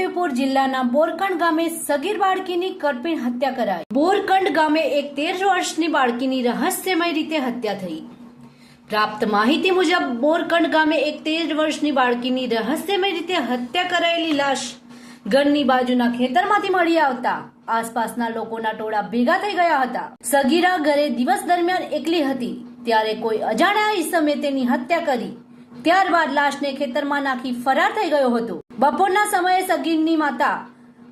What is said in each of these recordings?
છોટાઉદેપુર જિલ્લાના બોરકંડ ગામે સગીર બાળકીની કરપીણ હત્યા કરાઈ। બોરકંડ ગામે એક 13 વર્ષની બાળકીની રહસ્યમય રીતે હત્યા થઈ। પ્રાપ્ત માહિતી મુજબ બોરકંડ ગામે એક 13 વર્ષની બાળકીની રહસ્યમય રીતે હત્યા કરાયેલી લાશ ઘરની બાજુના ખેતરમાંથી મળી આવતા આસપાસના લોકોના ટોળા ભેગા થઈ ગયા હતા। સગીરા ઘરે દિવસ દરમિયાન એકલી હતી ત્યારે કોઈ અજાણ્યા ઈસમે તેની હત્યા કરી ત્યારબાદ લાશને ખેતરમાં નાખી ફરાર થઈ ગયો હતો। બપોરના સમયે સગીરની માતા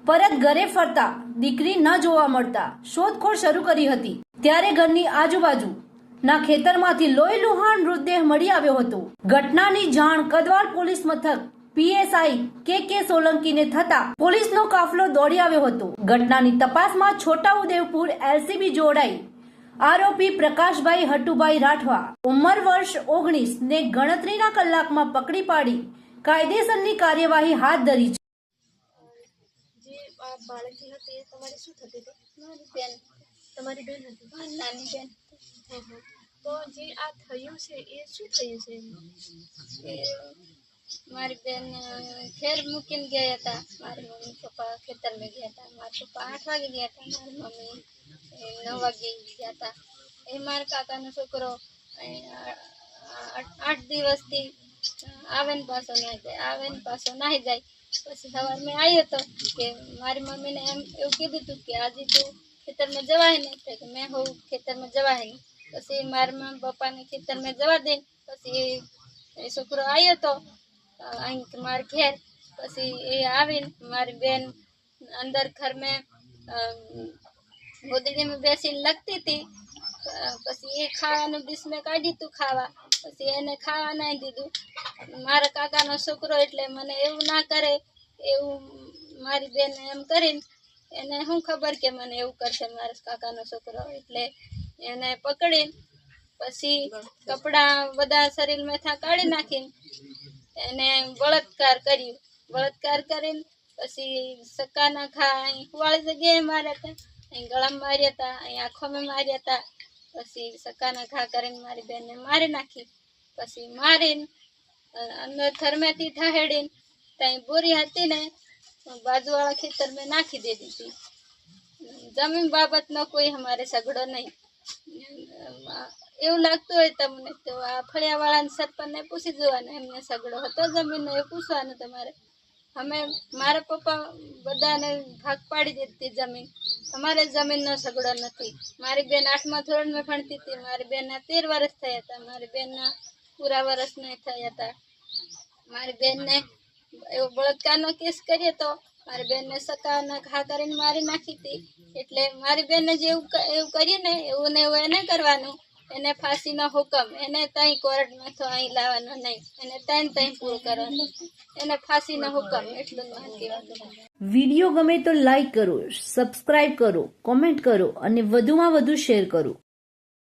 પરત ઘરે ફરતા દીકરી ન જોવા મળતા શોધખોળ શરૂ કરી હતી ત્યારે ઘરની આજુબાજુના ખેતરમાંથી લોહી લુહાણ મૃતદેહ મળી આવ્યો હતો। ઘટનાની જાણ કદવાલ પોલીસ મથક પીએસઆઈ કે સોલંકીને થતા પોલીસનો કાફલો દોડી આવ્યો હતો। ઘટનાની તપાસમાં છોટાઉદેપુર એલસીબી જોડાઈ આરોપી પ્રકાશભાઈ હટુભાઈ રાઠવા ઉંમર વર્ષ 19 ને ગણતરીના કલાકમાં પકડી પાડી કાયદેસરની કાર્યવાહી હાથ ધરી છે। જે આ બાળકી હતી એ તમારી શું થતી હતી? મારી બેન. તમારી બેન હતી? મારી નાની બેન। તો જે આ થયું છે એ શું થયું છે? મારી બેન ખેર મૂકીને ગયા હતા। મારી મમ્મી પપ્પા ખેતરમાં ગયા હતા। મારા પપ્પા 8 વાગે ગયા હતા, મારી મમ્મી 9 વાગે ગયા હતા। એ મારા કાકાનો છોકરો 8 દિવસથી આવે ને પાછો નાહી જાય, આવે ને પાછો નાહી જાય। પછી સવારમાં આવ્યો હતો કે મારી મમ્મીને એમ એવું કીધું હતું કે આજે તું ખેતરમાં જવાય નહીં, કે મેં હું ખેતરમાં જવાય નહીં। પછી મારા મમ્મી પપ્પાને ખેતરમાં જવા દે, પછી એ છોકરો આવ્યો હતો અહીં મારા ઘેર। પછી એ આવીને મારી બેન અંદર ઘરમાં ગોદડીમાં બેસીને લખતી હતી। પછી એ ખાવાનું ડીશમાં કાઢી હતું ખાવા, પછી એને ખાવા નહીં દીધું। મારા કાકાનો છોકરો એટલે મને એવું ના કરે એવું મારી બેન એમ કરીને એને શું ખબર કે મને એવું કરશે મારા કાકાનો છોકરો, એટલે એને પકડીને પછી કપડાં બધા શરીરમાંથી કાઢી નાખીને એને બળાત્કાર કર્યું। બળાત્કાર કરીને પછી સક્કાના ઘા અહીં વાળી જગ્યાએ માર્યા હતા, અહીં ગળામાં માર્યા હતા, અહીં આંખોમાં માર્યા હતા। પછી સક્કાના ઘા કરીને મારી બેનને મારી નાખી। પછી મારીને અંદર ઘરમાંથી ઠહેડીને ત્યાં બોરી હતી ને બાજુવાળા ખેતરમાં નાખી દીધી હતી। જમીન બાબતનો કોઈ અમારે ઝઘડો નહીં। એવું લાગતું હોય તમને તો આ ફળિયાવાળાને સરપંચને પૂછી જોવાનું, એમને ઝઘડો હતો જમીનનો એ પૂછવાનું તમારે। અમે મારા પપ્પા બધાને ભાગ પાડી દીધી જમીન, અમારે જમીનનો ઝઘડો નથી। મારી બેન 8મા ધોરણમાં ભણતી હતી, મારી બેનના 13 વર્ષ થયા હતા, મારી બેનના પૂરા વર્ષ નહીં થયા હતા। મારી બેનને એવો બળાત્કારનો કેસ કર્યો તો મારી બેનને સક્કાના ઘા કરીને મારી નાખી હતી। એટલે મારી બેનને જેવું એવું કર્યું ને એવું ને એવું એને કરવાનું, એને ફાંસીનો હુકમ, એને ત્યાં કોર્ટમાં તો અહીં લાવવાનો નહીં, એને ત્યાં પૂરું કરવાનું, એને ફાંસીનો હુકમ, એટલું જ કહેવાનું। વિડીયો ગમે તો લાઈક કરો, સબસ્ક્રાઇબ કરો, કોમેન્ટ કરો અને વધુમાં વધુ શેર કરો।